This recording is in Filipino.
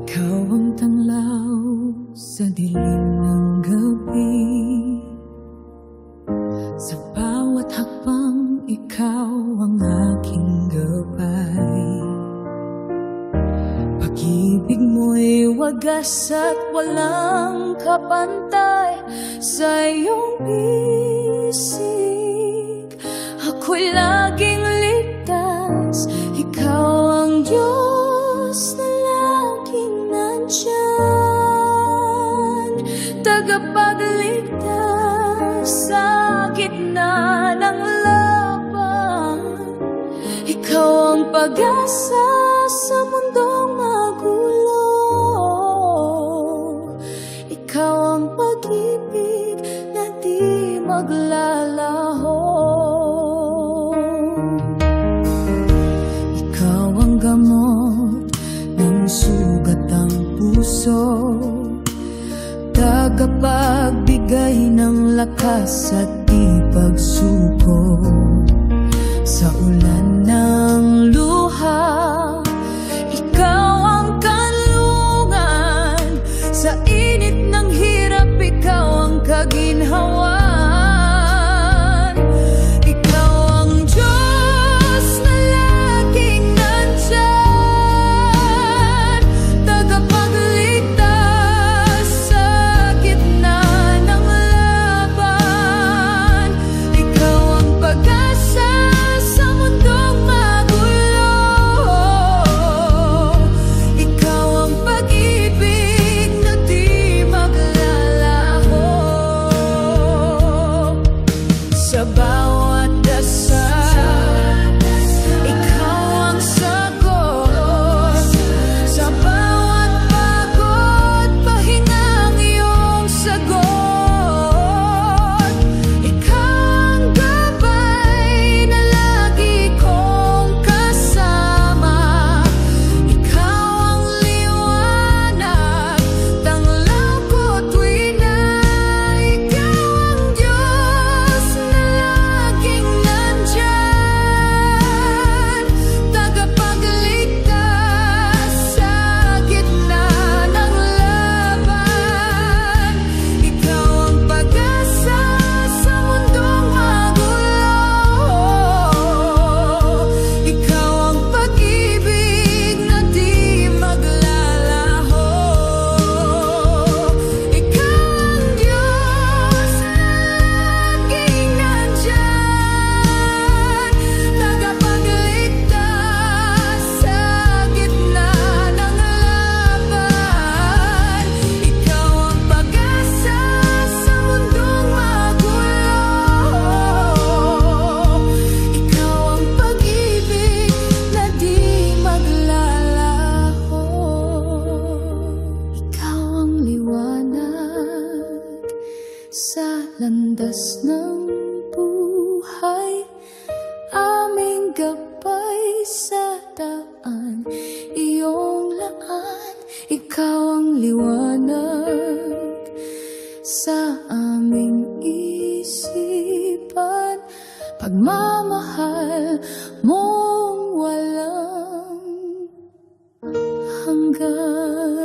Ikaw ang tanglaw sa dilim ng gabi. Sa bawat hakbang, ikaw ang aking gabay. Pag-ibig mo'y wagas at walang kapantay. Sa iyong bisig, ako'y laging ligtas. Ikaw ang Diyos na laging nandyan, tagapagligtas sa gitna ng laban. Ikaw ang pag-asa sa mundong magulo. Ikaw ang pag-ibig na di maglalaho. Ikaw ang gamot ng sugat ang puso, tagapagbigay ng lakas at di pagsuko. Sa ulan ng luha, ikaw ang kanlungan. Sa init ng hirap, ikaw ang kaginhawan. Ikaw ang Diyos na laging nandyan, tagapagligtas sa gitna ng laban. Ikaw ang pag-asa sa mundong magulo. Ikaw ang pag-ibig na di maglalaho. Sa bawat dasal, ikaw ang sagot. Sa bawat pagod, pahingang iyong sagot. Ikaw ang gabay na lagi kong kasama. Ikaw ang liwanag, tanglaw ko tuwi na. Ikaw ang Diyos na laging nandyan, tagapagligtas sa gitna ng laban. Ikaw ang pag-asa sa mundong magulo. Ikaw ang pag-ibig na di maglalaho. Ikaw ang Diyos na laging nandyan, tagapagligtas sa gitna ng laban. Ikaw ang pag-asa sa mundong magulo. Ikaw ang pag-ibig na di maglalaho. Ikaw ang liwanag sa landas ng buhay, aming gabay sa daan, iyong laan. Ikaw ang liwanag sa aming isipan, pagmamahal mong walang hanggan.